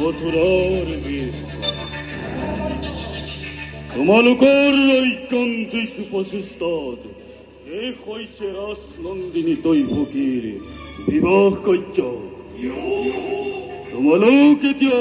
মথুৰাৰ বীৰ তোমালোকৰ ঐকান্তিক প্ৰচেষ্টাত এই হৈছে ৰাজনন্দিনী দৈৱকীৰ বিবাহ কাৰ্য। তোমালোক এতিয়া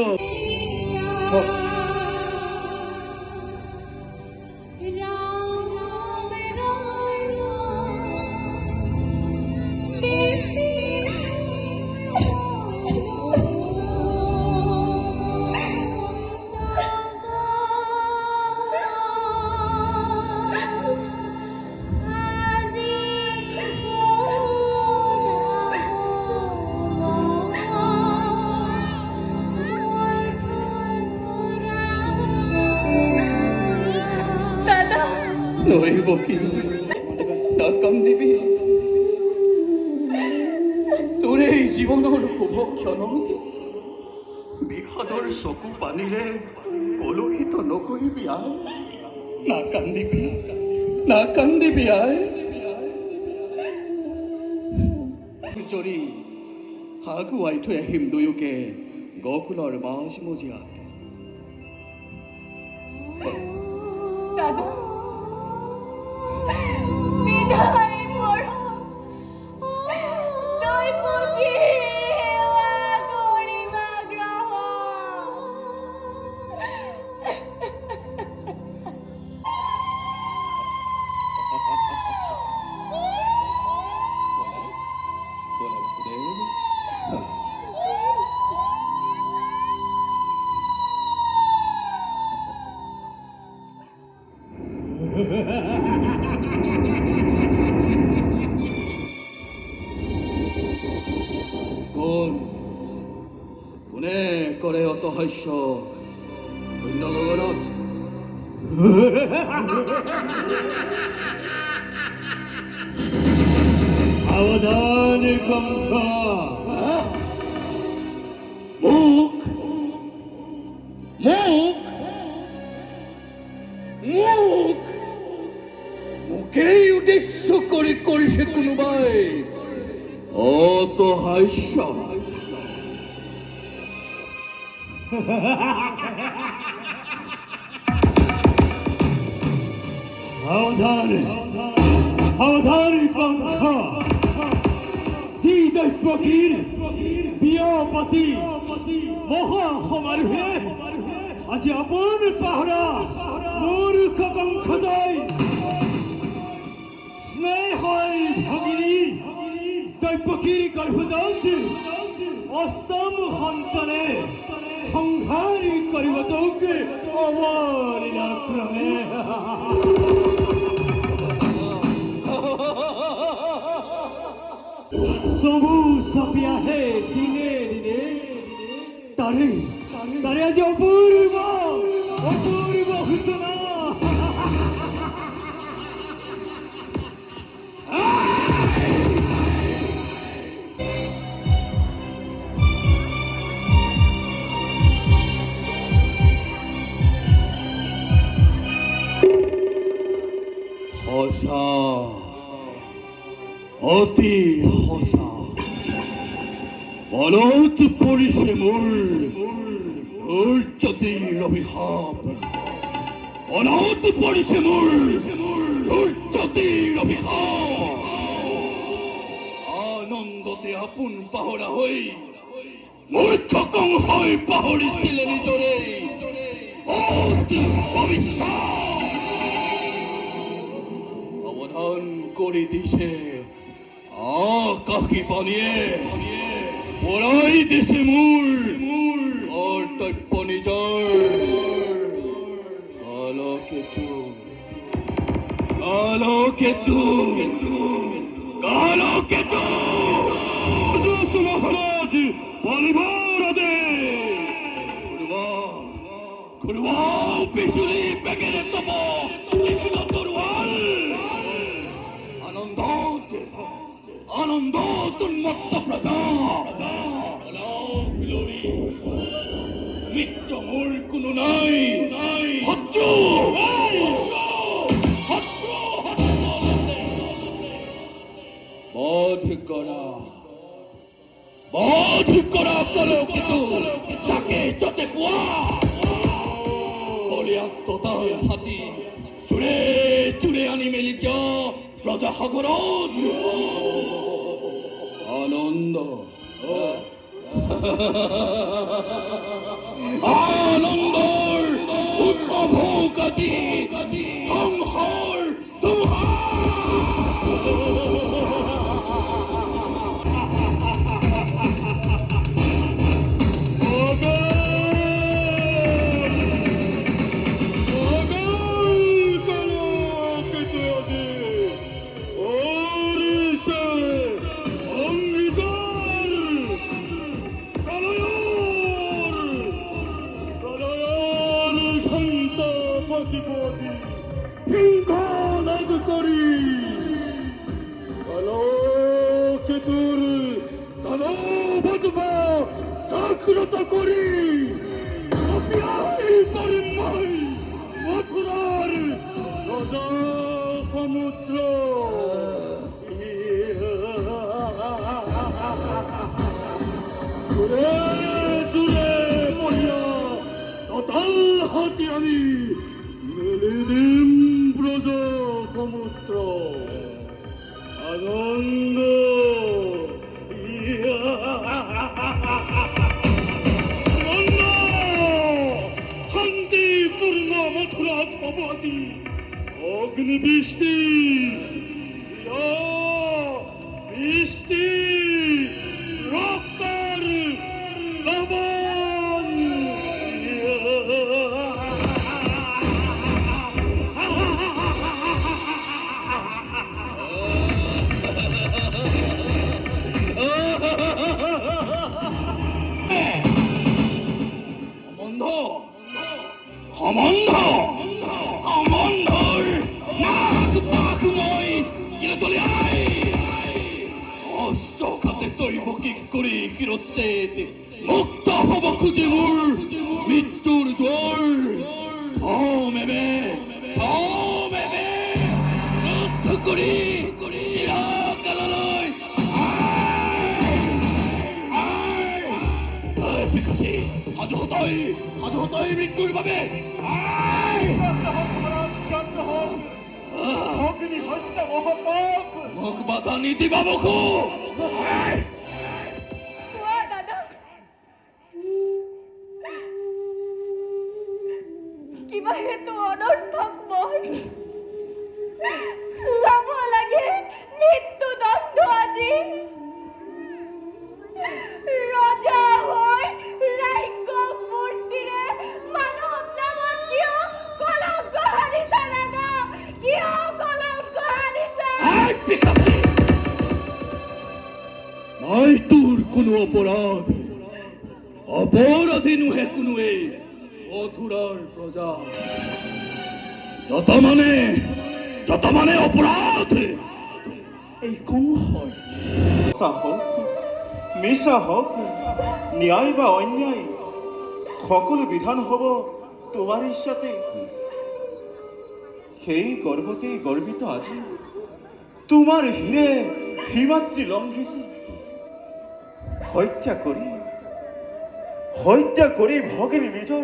নৈবকী কান্দিবি তোৰ এই জীৱনৰ শুভ ক্ষণক বিষাদৰ চকু পানীৰে কলুষিত নকৰিবি আই। নাকান্দিবি আই। জৰি আগুৱাই থৈ আহিম দুয়োকে গকুলৰ মাজমজিয়াত। কোনে কৰে অতহাস্য অন্য গগনত? সাৱধান কংস, মোক মোকেই উদ্দেশ্য কৰি কৰিছে কোনোবাই অতহাস্য। সাৱধান কংস, যি দৈৱকীৰ বিয়া পাতি মহা সমাৰোহে আজি আপোন পাহৰা মূৰ্খ কংসদয় স্নেহৰ ভগিনী দৈৱকীৰ গৰ্ভজাত অষ্টম সন্তানে সংহাৰ কৰিব তোক অৱলীলাক্ৰমে। চবু চাপি আহে দিনে দিনে তাৰে আজি অপূৰ্ব সূচনা। সঁচা, অতি সঁচা। মনত পৰিছে মোৰ দুৰ্যতিৰ অভিশাপ। মনত পৰিছে মোৰ দুৰ্যতিৰ অভিশাপ। আনন্দতে আপোন পাহৰা হৈ মূৰ্খ কংসই পাহৰিছিলে নিজৰে অতি অবিশ্বাস। অৱধান কৰি দিছে আকাশী পানীয়ে, পৰাই দিছে মোৰ কৰ্তব্য নিজৰ। কালো কেতু কালো কেতু মহারাজ বলিবার আদেশ খুলবা বিজুলি বেগেরে তব লিখিত তরোয়াল আনন্দ আনন্দ উন্মত্ত প্রজা গ্লোরি মিত্র মোর কোনো নাই হচ্ছু বোধ করা কালো কেতু যাকে যতে পুয়া বলিয়াত্মতার হাতি চুড়ে চুড়ে আনি মেলিত প্রজা সাগরত আনন্দ আনন্দর উৎসৱ কাজি ধ্বংসৰ জাগ্রত করি মথুরার রাজা সমুদ্র জুড়ে জুড়ে মরিয়া ততাল হাতি আমি মেলে দিম ব্রজ সমুদ্র আনন্দ শান্তিপূর্ণ মথুরা ভবতি অগ্নি বৃষ্টি বৃষ্টি রক্তের লবণ অমন্ধর নাক পাখ মই কিনে তোলে আই অস্ত্র খাতে তৈব কি করি কিরতে মুক্ত হব খুঁজে মোর মৃত্যুর দোর থমেবে রুদ্ধ করি শিরা কালালয় বিকাশে হাজু হতাই মৃত্যুর বাবে অগ্নি হত্যা মহাপাপ মুখ বাধা নীতি বাবকু দাদা কিবা হেতু অনর্থক মই লাভ লাগে মৃত্যু দণ্ড আজি ৰজা হৈ ৰাজ্য মূৰ্তিৰে মানৱ নামত কিয় কলংক সানিছা দাদা কিয় কলংক সানিছা নাই তোৰ কোনো অপৰাধী নুহে কোনোৱে মথুরার প্রজা যত মানে অপরাধ এই কম হয় সঁচা হোক মিছা হোক ন্যায় বা অন্যায় সকলো বিধান হব তোমাৰ ইচ্ছাতে সেই গৰ্ভতে গৰ্বিত আজি তোমাৰ হীৰে হিমাদ্ৰী লংঘিছে হত্যা কৰি ভগিনী নিজৰ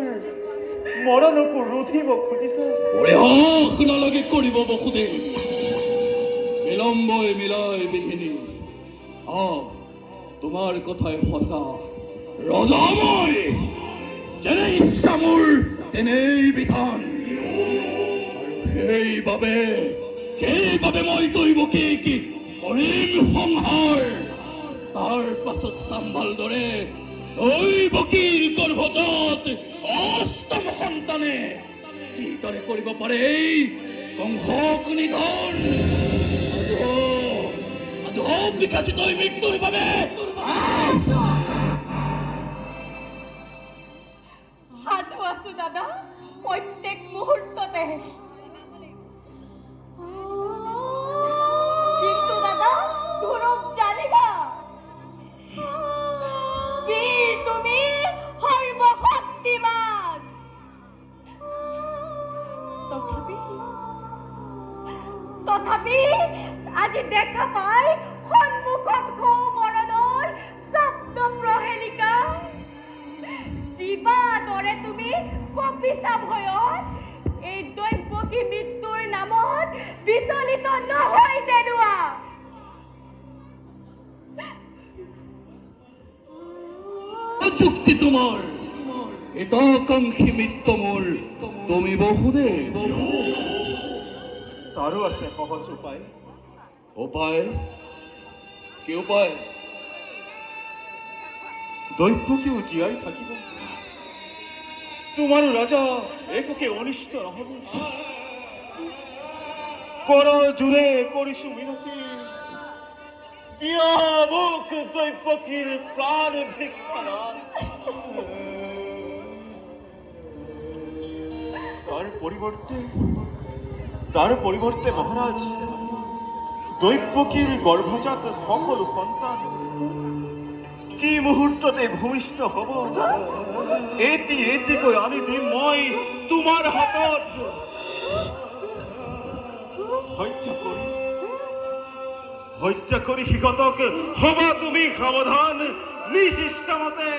মৰণকো ৰুধিব খুজিছে অৰেহস নালাগে কৰিব বসুদেৱ বিলম্বই মিলাই বিঘিনি তোমাৰ কথাই সঁচা ৰজা মই যেনে ইচ্ছা মোৰ তেনেই বিধান আৰু সেইবাবে মই দৈৱকী কি কৰিম সংহাৰ তাৰ পাছত চাম্ভাল দৰে দৈৱকীৰ গৰ্ভজাত অষ্টম সন্তানে কিদৰে কৰিব পাৰে কংসক নিধন আজ হোক বিকাশিত হৈ মৃত্যুৰ বাবে সাজু আছো দাদা প্ৰত্যেক মুহূৰ্ততে কিন্তু দাদা ধুৰুপ জানিবা বীৰ তুমি সৰ্বশক্তিমান তথাপি আজি দেখা পাই সন্মুখত মৰণৰ শব্দ প্ৰহেলিকা জীৱা দৰে তুমি কপিছা ভয়ত এই দৈৱকী মৃত্যুৰ নামত বিচলিত নহয় তেনুৱা যুক্তি তোমাৰ হিতাকাঙ্ক্ষী মিত্ৰ মোৰ তুমি বহুদেব তাৰো আছে সহজ উপায় উপায় কি উপায় দৈৱকীও জীয়াই থাকিব তোমাৰো ৰাজা একোকে অনিষ্ট নহব কৰ জোৰে কৰিছো মিনতি দিয়া মোক দৈৱকীৰ প্ৰাণ ভিক্ষাদান তাৰ পৰিৱৰ্তে মহাৰাজ দৈৱকীৰ গৰ্ভজাত সকলো সন্তান কি মুহূৰ্ততে ভূমিষ্ঠ হব এটিকৈ আনি দিম মই তোমাৰ হাতত হত্যা কৰি সিহঁতক হবা তুমি সাৱধান নিশিষ্যমতে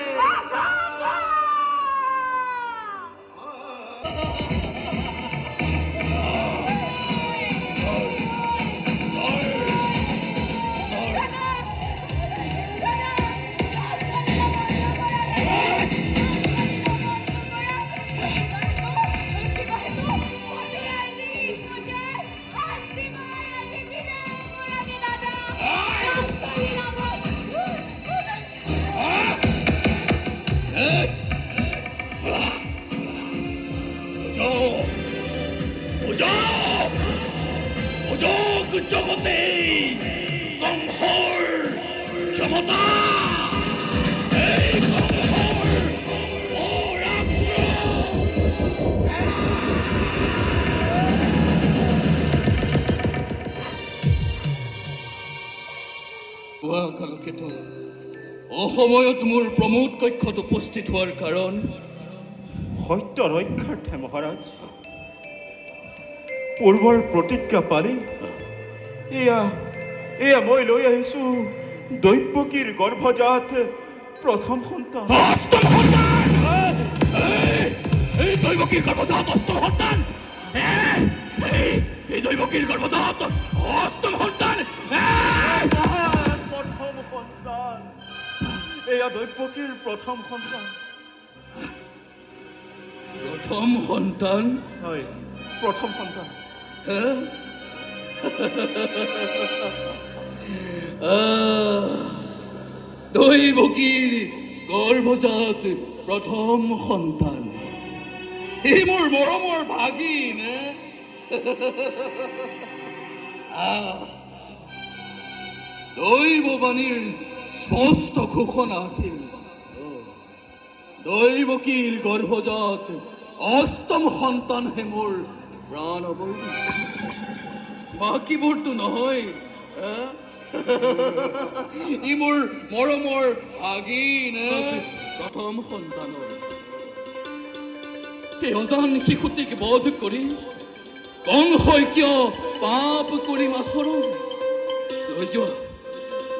জগতে কংসৰ ক্ষমতা এই কংসৰ কালকেতু অসময়ত মোৰ প্ৰমোদ কক্ষত উপস্থিত হোৱাৰ কাৰণ সত্য ৰক্ষাৰ্থে মহাৰাজ পূৰ্বৰ প্ৰতিজ্ঞা পালি এয়া মই লৈ আহিছো দৈৱকীৰ গৰ্ভজাত প্ৰথম সন্তান এই দৈৱকীৰ গৰ্ভজাত অষ্টম সন্তান এই দৈৱকীৰ গৰ্ভজাত অষ্টম সন্তান প্ৰথম সন্তান এয়া দৈৱকীৰ প্ৰথম সন্তান প্ৰথম সন্তান হয় প্ৰথম সন্তান দৈৱকীৰ গৰ্ভজাত প্ৰথম সন্তান এই মোৰ মৰমৰ ভাগিন দৈৱবাণীৰ স্পষ্ট ঘোষণা আছিল দৈৱকীৰ গৰ্ভজাত অষ্টম সন্তানহে মোৰ প্ৰাণ অবৈ বাকীবোৰতো নহয় ই মোৰ মৰমৰ আগিন প্ৰথম সন্তানৰ সেই অজান শিশুটিক বধ কৰি কংসই কিয় পাপ কৰি আচৰণ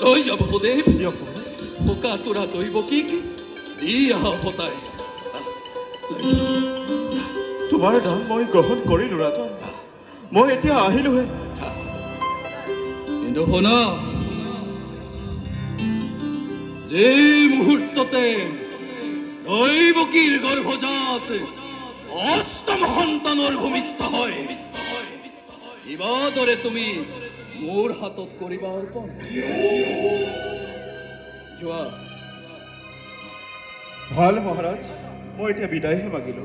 লৈ যাব সুদেৱ বোকা তোৰা দৈৱকীক দি আহা পতাই তোমাৰ নাম মই গ্ৰহণ কৰিলো ৰাজন মই এতিয়া আহিলোহে কিন্তু শুনা যে মুহূৰ্ততে দৈৱকীৰ গৰ্ভজাত অষ্টম সন্তানৰ ভূমিষ্ঠ হয় ইবাদৰে তুমি মোৰ হাতত কৰিবা অৰ্পণ যোৱা ভাল মহাৰাজ মই এতিয়া বিদায়হে মাগিলো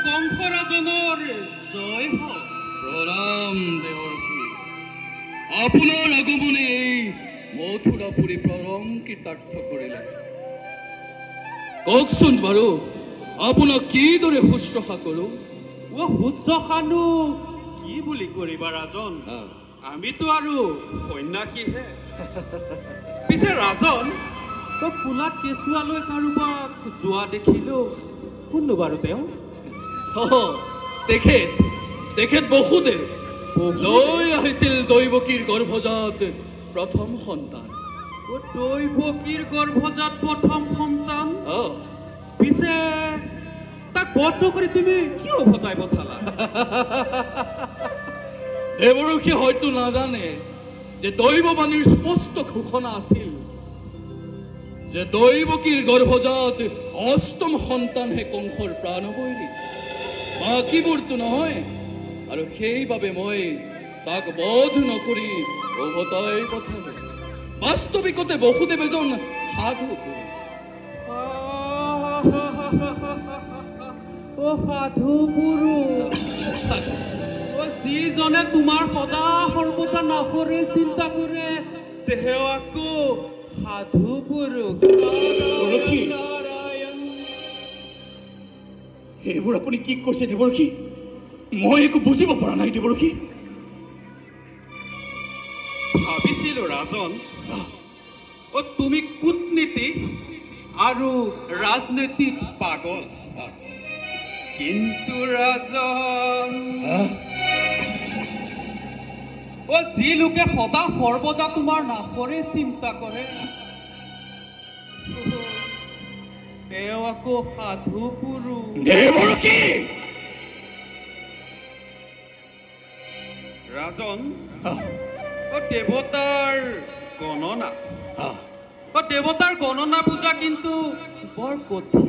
কংসৰাজনৰ জয় হওক। প্ৰণাম দেৱৰ্ষি। আপোনাৰ আগমনে এই মথুৰাপুৰী প্ৰাৰম্ভ কৃতাৰ্থ কৰিলে। কওকচোন বাৰু, আপোনাক কিদৰে শুশ্ৰূষা কৰোঁ? শুশ্ৰূষানো কি বুলি কৰিবা ৰাজন, আমিতো আৰু সন্যাসীহে। পিছে ৰাজন, তই ফুলাত কেঁচুৱালৈ কাৰোবাক যোৱা দেখিলো, কোননো বাৰু তেওঁ? তেখেত বসুদেৱ লৈ আহিছিল দৈৱকীৰ গৰ্ভজাত প্ৰথম সন্তান। দৈৱকীৰ গৰ্ভজাত প্ৰথম সন্তান? অ, পিছে তাক বধ নকৰি তুমি কিয় উভতাই পঠালা? দেৱৰ্ষি হয়তো নাজানে যে দৈৱবাণীৰ স্পষ্ট ঘোষণা আছিল যে দৈৱকীৰ গৰ্ভজাত অষ্টম সন্তানহে কংসৰ প্ৰাণবৈৰী, বাকীবোৰতো নহয়। আৰু সেইবাবে মই তাক বধ নকৰি উভতাই পঠালো। বাস্তৱিকতে বসুদেৱ এজন সাধু পুৰুষ। সাধু পুৰুষ, যিজনে তোমাৰ সদা সৰ্বদা নাফৰে চিন্তা কৰে, তেওঁ আকৌ সাধু পুৰুষ। এইবোৰ আপুনি কি কৈছে দেৱৰ্ষি? মই একো বুজিব পৰা নাই দেৱৰ্ষি। ভাবিছিলো ৰাজন, তুমি কূটনীতি আৰু ৰাজনীতিত পাগল, কিন্তু ৰাজন, যি লোকে সদা সৰ্বদা তোমাৰ নাশৰে চিন্তা কৰে, তেওঁ আকৌ সাধু পুৰুষ। দেৱৰ্ষি, ৰাজন, দেৱতাৰ গণনা, দেৱতাৰ গণনা পূজা কিন্তু বৰ কঠিন।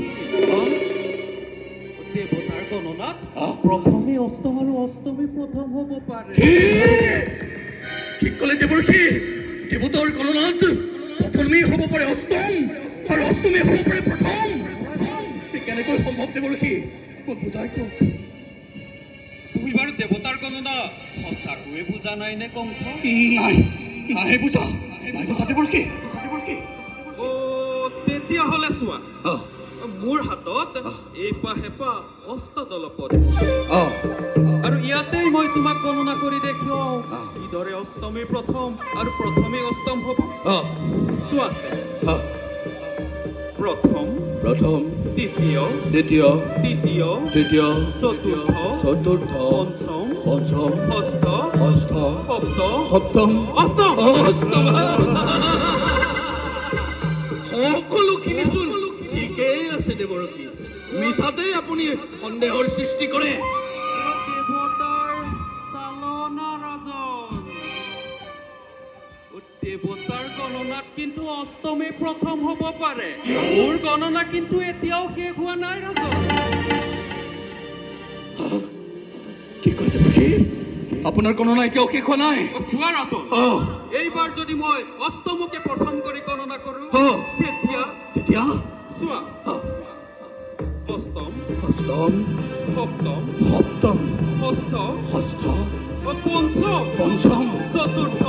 দেৱতাৰ গণনাত প্ৰথমে অষ্টম আৰু অষ্টমী প্ৰথম হ'ব পাৰে। ঠিক ক'লে দেৱৰ্ষি, দেৱতাৰ গণনাত প্ৰথমেই হ'ব পাৰে অষ্টম আৰু অষ্টমী হ'ব পাৰে প্ৰথম। কেনেকৈ সম্ভৱ দেৱৰ্ষি? মোক বুজাই কওক। তুমি বাৰু দেৱতাৰ গণনা সঁচাকৈয়ে বুজা নাই নে কংস? নাই বুজা দেৱৰ্ষি। তেতিয়াহ'লে চোৱা, মোৰ হাতত এইপা হেপা অষ্টদল পৰে, আৰু ইয়াতেই মই তোমাক গণনা কৰি দেখুৱাও কিদৰে অষ্টমী প্ৰথম আৰু প্ৰথমে অষ্টম হ'ব। চোৱা, প্ৰথম, দ্বিতীয়, তৃতীয়, চতুৰ্থ, পঞ্চম, ষষ্ঠ, সপ্তম, অষ্টম। সকলোখিনি চোন ঠিকেই আছে দেৱৰ্ষি। মিছাতেই আপুনি সন্দেহৰ সৃষ্টি কৰে। দেৱতাৰ চালনা ৰাজন, দেৱতাৰ গণনাত কিন্তু অষ্টমী প্ৰথম হ'ব পাৰে। মোৰ গণনা কিন্তু এতিয়াও শেষ হোৱা নাই ৰাজন। কি কয় দেৱৰ্ষি? আপোনাৰ গণনা এতিয়াও শেষ হোৱা নাই? চোৱা ৰাজন, এইবাৰ যদি মই অষ্টমকে প্ৰথম কৰি গণনা কৰো, তেতিয়া চোৱা, অষ্টম, সপ্তম, ষষ্ঠ, পঞ্চম, চতুৰ্থ,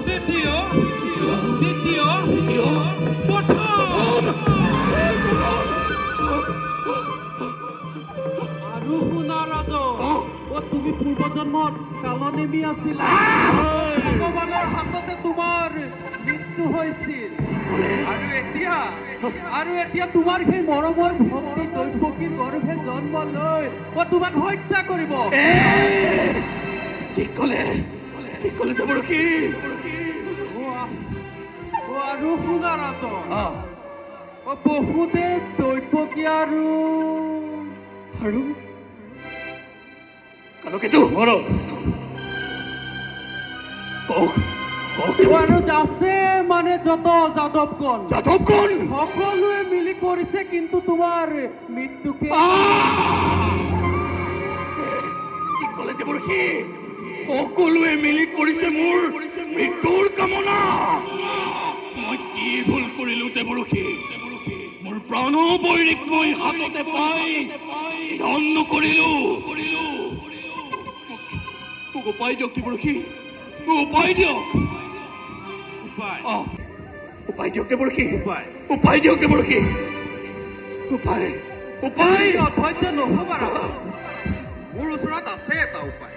তৃতীয়, প্ৰথম। আৰু শুনা ৰাজন, তুমি পূৰ্বজন্মত কালনেমী আছিলা। ভগৱানৰ হাততে তোমাৰ মৃত্যু হৈছিল, আৰু এতিয়া তোমাৰ সেই মৰমৰ ভক্তি দৈৱকীৰ গৰ্ভে জন্ম লৈ তোমাক হত্যা কৰিব। ঠিক ক'লে দেৱৰ্ষি। আৰু শুনা ৰাজন, বসুদেৱ, দৈৱকী আৰু কালকেতু আৰু আছে মানে যত যাদৱগণ সকলোৱে মিলি কৰিছে কিন্তু তোমাৰ মৃত্যুকে। কি ক'লে দেৱৰ্ষি? সকলোৱে মিলি কৰিছে মোৰ মৃত্যুৰ কামনা। মই কি ভুল কৰিলো দেৱৰ্ষি? মোৰ প্ৰাণবৈৰীক মই হাততে পাই নিধন নকৰিলো মোক উপায় দিয়ক দেৱৰষি মোক উপায় দিয়ক উপায় উপায় দিয়ক দেৱৰষি উপায় উপায় দিয়ক দেৱৰষি উপায় উপায় অধৈৰ্য নহবা ৰাজা মোৰ ওচৰত আছে এটা উপায়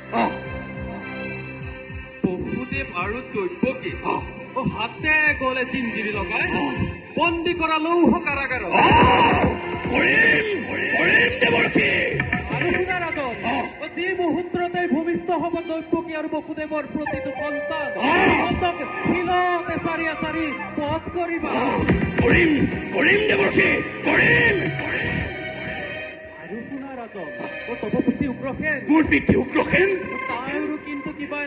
বসুদেৱ আৰু দৈৱকী হাতে গলে জিঞ্জিৰি লগাই বন্দী কৰা লৌহ কাৰাগাৰত আৰু শুনা ৰাজন যি মুহূৰ্ততে ভূমিষ্ঠ হব দৈৱকী আৰু বসুদেৱৰ প্ৰতিটো সন্তান সিহঁতক শিলত এচাৰি এচাৰি বধ কৰিবা কৰিম দেৱৰষি কৰিম আৰু শুনা ৰাজন তব পিতৃ উগ্ৰসেন মোৰ পিতৃ উগ্ৰসেন তাৰো কিন্তু কিবা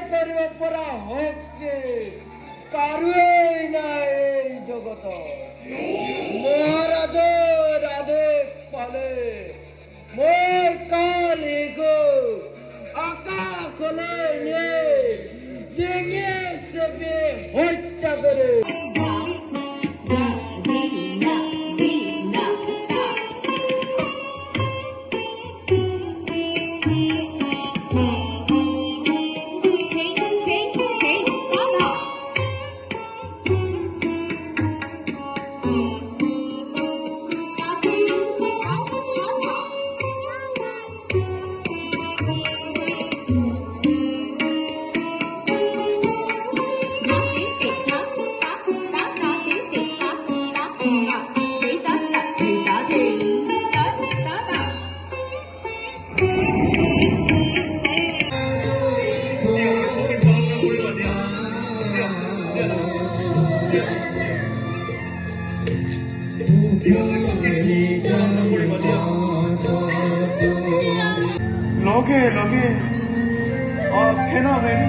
কৰিব পৰা শক্তি কাৰোৱেই নাই এই জগতত মহাৰাজৰ আদেশ পালে মই কালি গৈ আকাশলৈ নিয়ে ডিঙি চেপি হত্যা কৰে লগে লগে ফেনা মেলি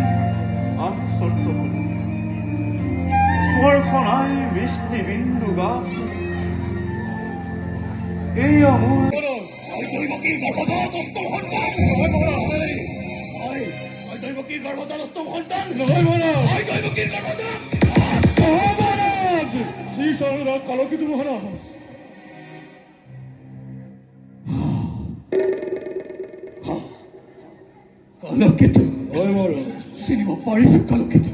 আশ্চৰ্য হল স্পৰ্শনাই মিষ্টি বিন্দু গাছ এই অমূল দৈৱকীৰ গৰ্ভজাত অষ্টম সন্তান দৈৱকীৰ গৰ্ভজাত অষ্টম সন্তান দৈৱকীৰ গৰ্ভজাত মহাৰাজ শ্ৰী সম্ৰাট কালকিত মহাৰাজ কালকেতু চিনিব পাৰিছো কালকেতু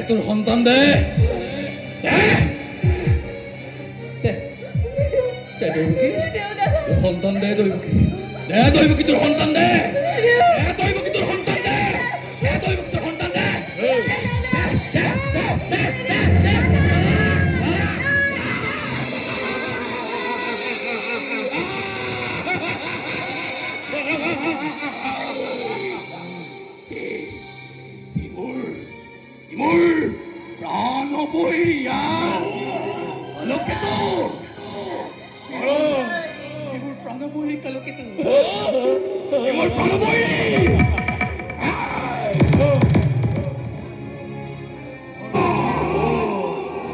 তোৰ সন্তান দে দৈৱকী তোৰ সন্তান দে দৈৱকী দৈৱকী তোৰ সন্তান দে দৈৱকী তোৰ সন্তান দে দৈৱকী তোৰ সন্তান দে মোৰ প্ৰাণ বৈৰিয়া কালকেতু মোৰ প্ৰাণ বৈৰি কালকেতু মোৰ প্ৰাণ বৈৰি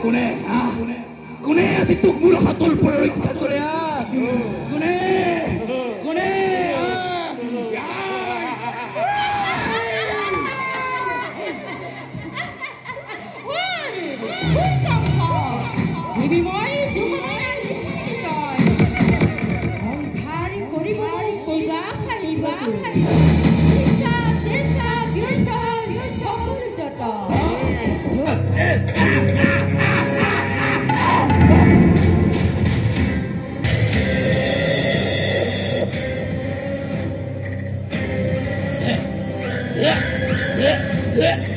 কোনে কোনে আজি তোক মোৰ হাতৰ পৰা ৰক্ষা কৰে কোনে কোনে Yeah.